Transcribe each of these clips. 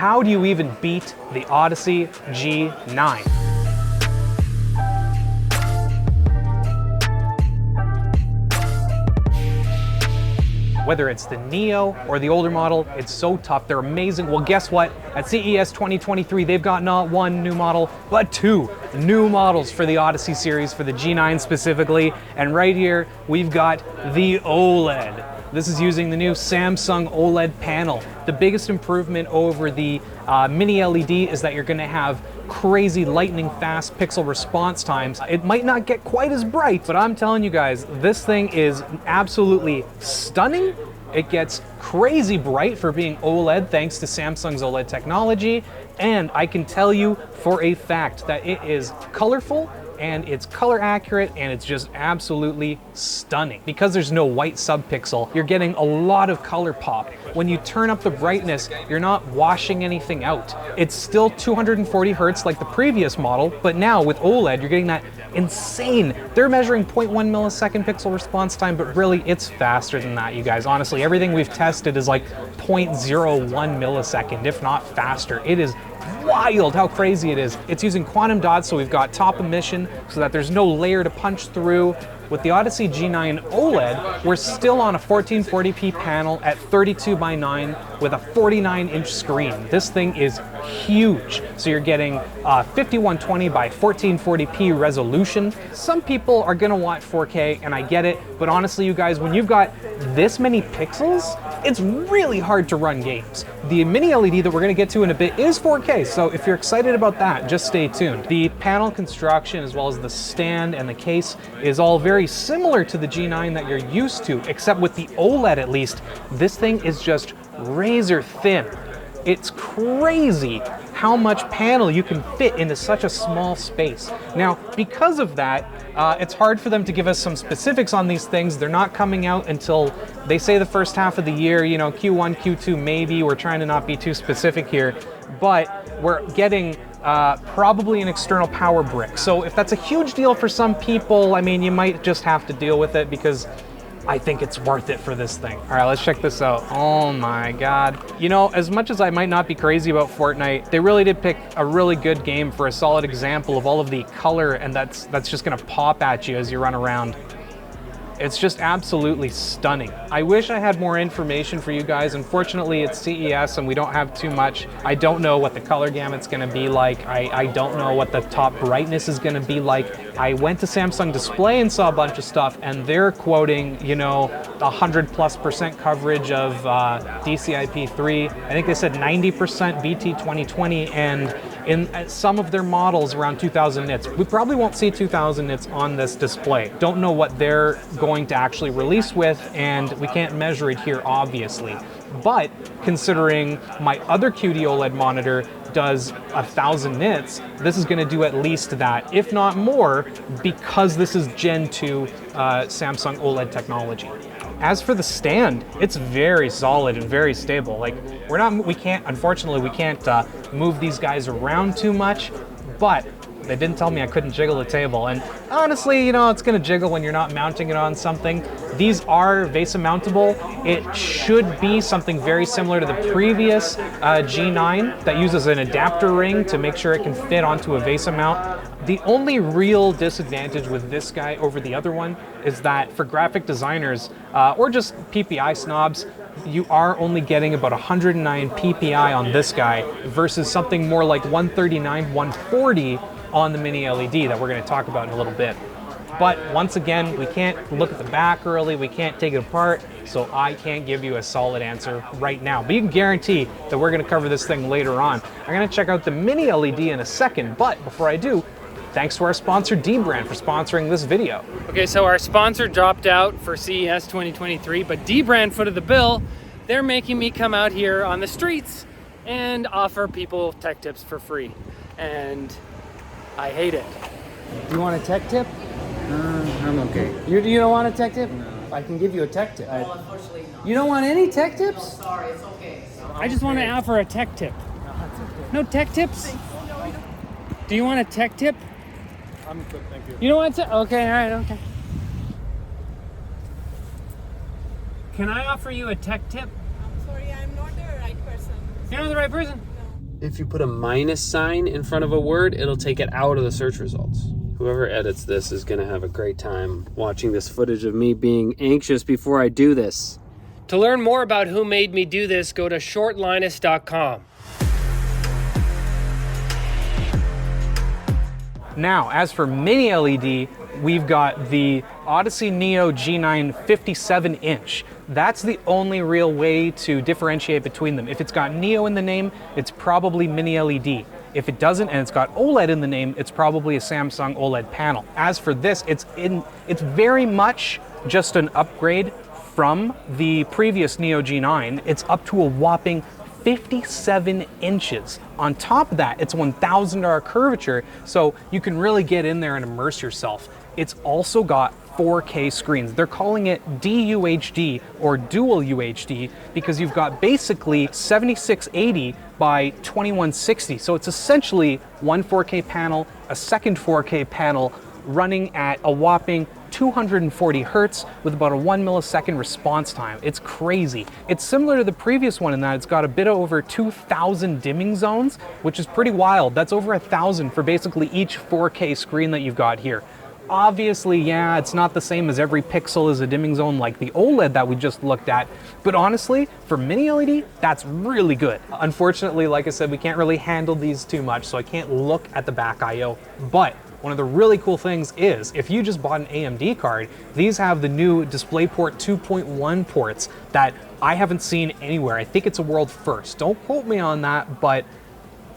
How do you even beat the Odyssey G9? Whether it's the Neo or the older model, it's so tough. They're amazing. Well, guess what? At CES 2023, they've got not one new model, but two new models for the Odyssey series, for the G9 specifically. And right here, we've got the OLED. This is using the new Samsung OLED panel. The biggest improvement over the mini LED is that you're gonna have crazy lightning fast pixel response times. It might not get quite as bright, but I'm telling you guys, this thing is absolutely stunning. It gets crazy bright for being OLED thanks to Samsung's OLED technology. And I can tell you for a fact that it is colorful and it's color accurate and it's just absolutely stunning. Because there's no white subpixel, you're getting a lot of color pop. When you turn up the brightness, you're not washing anything out. It's still 240 Hertz like the previous model, but now with OLED, you're getting that insane. They're measuring 0.1 millisecond pixel response time, but really it's faster than that, you guys. Honestly, everything we've tested is like 0.01 millisecond, if not faster. It is wild how crazy it is. It's using quantum dots, so we've got top emission so that there's no layer to punch through. With the Odyssey G9 OLED, we're still on a 1440p panel at 32:9 with a 49-inch screen. This thing is huge. So you're getting 5120 by 1440p resolution. Some people are gonna want 4K, and I get it, but honestly, you guys, when you've got this many pixels, it's really hard to run games. The mini LED that we're gonna get to in a bit is 4K, so if you're excited about that, just stay tuned. The panel construction, as well as the stand and the case, is all very similar to the G9 that you're used to, except with the OLED at least, this thing is just razor thin. It's crazy how much panel you can fit into such a small space. Now, because of that, it's hard for them to give us some specifics on these things. They're not coming out until, they say, the first half of the year, you know, Q1, Q2 maybe. We're trying to not be too specific here, but we're getting probably an external power brick. So if that's a huge deal for some people, I mean, you might just have to deal with it, because I think it's worth it for this thing. All right, let's check this out. Oh my God. You know, as much as I might not be crazy about Fortnite, they really did pick a really good game for a solid example of all of the color, and that's just gonna pop at you as you run around. It's just absolutely stunning. I wish I had more information for you guys. Unfortunately, it's CES and we don't have too much. I don't know what the color gamut's gonna be like. I don't know what the top brightness is gonna be like. I went to Samsung Display and saw a bunch of stuff, and they're quoting, you know, 100+% coverage of DCI-P3. I think they said 90% BT 2020, and in some of their models around 2000 nits. We probably won't see 2000 nits on this display. Don't know what they're going to actually release with, and we can't measure it here, obviously. But considering my other QD OLED monitor does 1000 nits, this is gonna do at least that, if not more, because this is Gen 2 Samsung OLED technology. As for the stand, it's very solid and very stable. Like, unfortunately, we can't move these guys around too much, but they didn't tell me I couldn't jiggle the table. And honestly, you know, it's gonna jiggle when you're not mounting it on something. These are VESA mountable. It should be something very similar to the previous G9 that uses an adapter ring to make sure it can fit onto a VESA mount. The only real disadvantage with this guy over the other one is that for graphic designers or just PPI snobs, you are only getting about 109 PPI on this guy versus something more like 139, 140 on the mini LED that we're going to talk about in a little bit. But once again, we can't look at the back early, we can't take it apart, so I can't give you a solid answer right now. But you can guarantee that we're going to cover this thing later on. I'm going to check out the mini LED in a second, but before I do, thanks to our sponsor dbrand for sponsoring this video. Okay, so our sponsor dropped out for CES 2023, but dbrand footed the bill. They're making me come out here on the streets and offer people tech tips for free. And I hate it. Do you want a tech tip? I'm okay. You don't want a tech tip? No. I can give you a tech tip. Well, unfortunately, no. You don't want any tech tips? No, sorry, it's okay. I just want to offer a tech tip. No tech tips? Do you want a tech tip? I'm good, thank you. You don't want to? Okay, all right, okay. Can I offer you a tech tip? I'm sorry, I'm not the right person. You're not the right person? No. if you put a minus sign in front of a word, it'll take it out of the search results. Whoever edits this is gonna have a great time watching this footage of me being anxious before I do this. To learn more about who made me do this, go to shortlinus.com. Now, as for mini LED, we've got the Odyssey Neo G9 57-inch. That's the only real way to differentiate between them. If it's got Neo in the name, it's probably mini LED. If it doesn't and it's got OLED in the name, it's probably a Samsung OLED panel. As for this, it's very much just an upgrade from the previous Neo G9. It's up to a whopping 57 inches. On top of that, it's 1000R curvature, so you can really get in there and immerse yourself. It's also got 4K screens. They're calling it DUHD or dual UHD because you've got basically 7680 by 2160. So it's essentially one 4K panel, a second 4K panel running at a whopping 240 hertz with about a 1 millisecond response time. It's crazy. It's similar to the previous one in that it's got a bit over 2,000 dimming zones, which is pretty wild. That's over 1,000 for basically each 4K screen that you've got here. Obviously, yeah, it's not the same as every pixel is a dimming zone like the OLED that we just looked at, but honestly, for mini LED, that's really good. Unfortunately, like I said, we can't really handle these too much, so I can't look at the back I/O, but one of the really cool things is, if you just bought an AMD card, these have the new DisplayPort 2.1 ports that I haven't seen anywhere. I think it's a world first. Don't quote me on that, but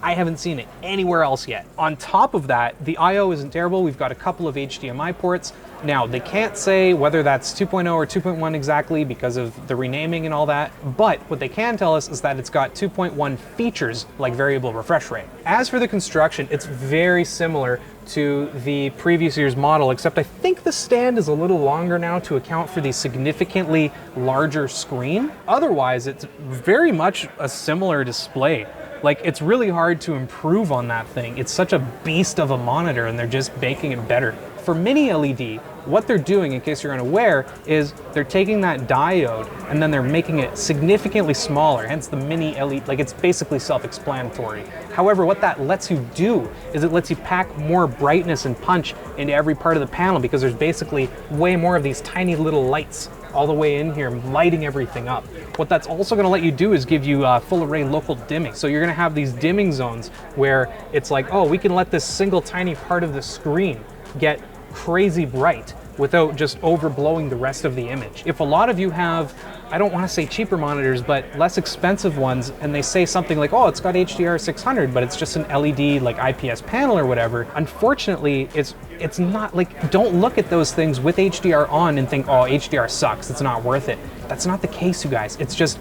I haven't seen it anywhere else yet. On top of that, the I/O isn't terrible. We've got a couple of HDMI ports. Now, they can't say whether that's 2.0 or 2.1 exactly because of the renaming and all that, but what they can tell us is that it's got 2.1 features like variable refresh rate. As for the construction, it's very similar to the previous year's model, except I think the stand is a little longer now to account for the significantly larger screen. Otherwise, it's very much a similar display. Like, it's really hard to improve on that thing. It's such a beast of a monitor and they're just making it better. For mini LED, what they're doing, in case you're unaware, is they're taking that diode and then they're making it significantly smaller, hence the mini LED, like it's basically self-explanatory. However, what that lets you do is it lets you pack more brightness and punch into every part of the panel because there's basically way more of these tiny little lights all the way in here, lighting everything up. What that's also gonna let you do is give you full array local dimming. So you're gonna have these dimming zones where it's like, oh, we can let this single tiny part of the screen get crazy bright without just overblowing the rest of the image. If a lot of you have, I don't want to say cheaper monitors, but less expensive ones, and they say something like, oh, it's got HDR 600, but it's just an LED like IPS panel or whatever, unfortunately, it's not like, don't look at those things with HDR on and think, oh, HDR sucks, it's not worth it. That's not the case, you guys. It's just,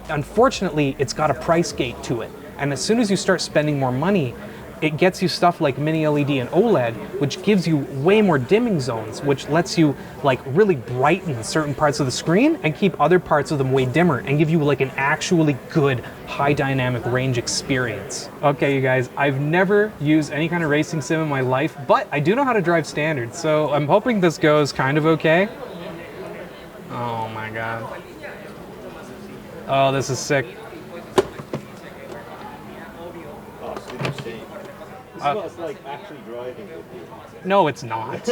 unfortunately, it's got a price gate to it. And as soon as you start spending more money, it gets you stuff like mini LED and OLED, which gives you way more dimming zones, which lets you like really brighten certain parts of the screen and keep other parts of them way dimmer and give you like an actually good high dynamic range experience. Okay, you guys, I've never used any kind of racing sim in my life, but I do know how to drive standard, so I'm hoping this goes kind of okay. Oh my God. Oh, this is sick. It's like actually driving with you. No, it's not.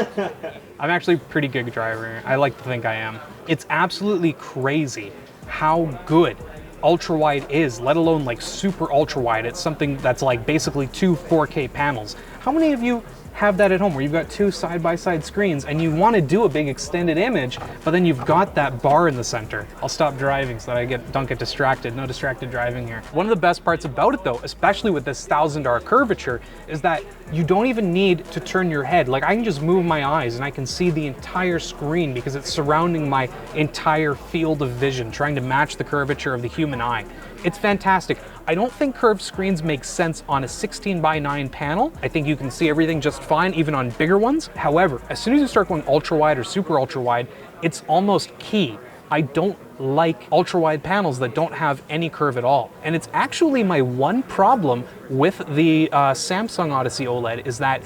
I'm actually a pretty good driver. I like to think I am. It's absolutely crazy how good ultra wide is, let alone like super ultra wide. It's something that's like basically two 4K panels. How many of you have that at home where you've got two side-by-side screens and you want to do a big extended image, but then you've got that bar in the center? I'll stop driving so that I don't get distracted. No distracted driving here. One of the best parts about it though, especially with this 1000R curvature, is that you don't even need to turn your head. Like, I can just move my eyes and I can see the entire screen because it's surrounding my entire field of vision, trying to match the curvature of the human eye. It's fantastic. I don't think curved screens make sense on a 16:9 panel. I think you can see everything just fine, even on bigger ones. However, as soon as you start going ultra wide or super ultra wide, it's almost key. I don't like ultra wide panels that don't have any curve at all. And it's actually my one problem with the Samsung Odyssey OLED is that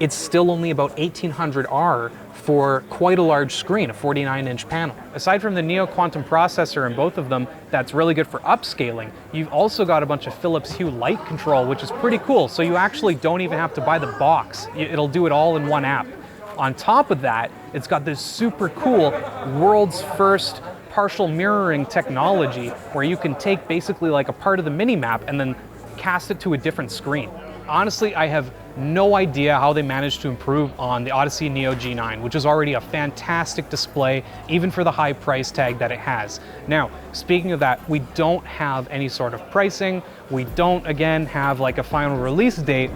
it's still only about 1800R for quite a large screen, a 49-inch panel. Aside from the Neo Quantum processor in both of them, that's really good for upscaling, you've also got a bunch of Philips Hue light control, which is pretty cool. So you actually don't even have to buy the box. It'll do it all in one app. On top of that, it's got this super cool world's first partial mirroring technology where you can take basically like a part of the mini map and then cast it to a different screen. Honestly, I have no idea how they managed to improve on the Odyssey Neo G9, which is already a fantastic display, even for the high price tag that it has. Now, speaking of that, we don't have any sort of pricing. We don't, again, have like a final release date.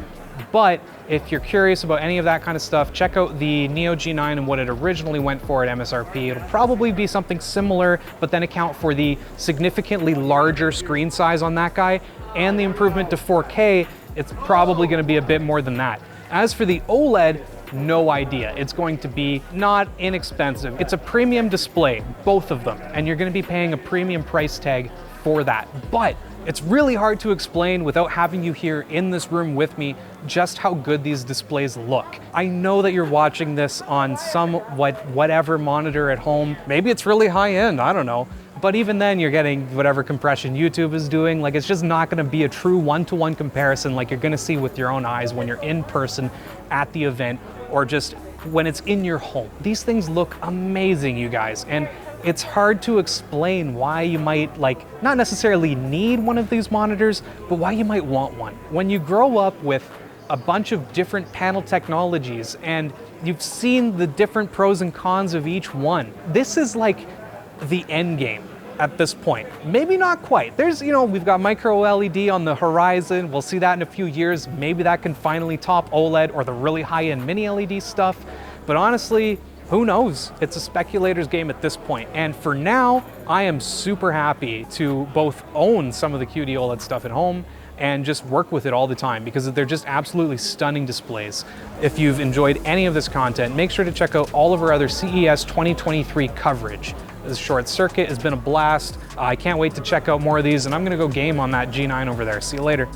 But if you're curious about any of that kind of stuff, check out the Neo G9 and what it originally went for at MSRP. It'll probably be something similar, but then account for the significantly larger screen size on that guy and the improvement to 4K. It's probably going to be a bit more than that. As for the OLED, no idea. It's going to be not inexpensive. It's a premium display, both of them, and you're going to be paying a premium price tag for that. But it's really hard to explain without having you here in this room with me just how good these displays look. I know that you're watching this on some whatever monitor at home. Maybe it's really high end, I don't know. But even then you're getting whatever compression YouTube is doing. Like, it's just not gonna be a true one-to-one comparison like you're gonna see with your own eyes when you're in person at the event or just when it's in your home. These things look amazing, you guys. And it's hard to explain why you might, like, not necessarily need one of these monitors, but why you might want one. When you grow up with a bunch of different panel technologies and you've seen the different pros and cons of each one, this is like the end game at this point. Maybe not quite. There's, we've got micro LED on the horizon. We'll see that in a few years. Maybe that can finally top OLED or the really high-end mini LED stuff. But honestly, who knows? It's a speculator's game at this point. And for now, I am super happy to both own some of the QD OLED stuff at home and just work with it all the time because they're just absolutely stunning displays. If you've enjoyed any of this content, make sure to check out all of our other CES 2023 coverage. This ShortCircuit has been a blast. I can't wait to check out more of these, and I'm gonna go game on that G9 over there. See you later.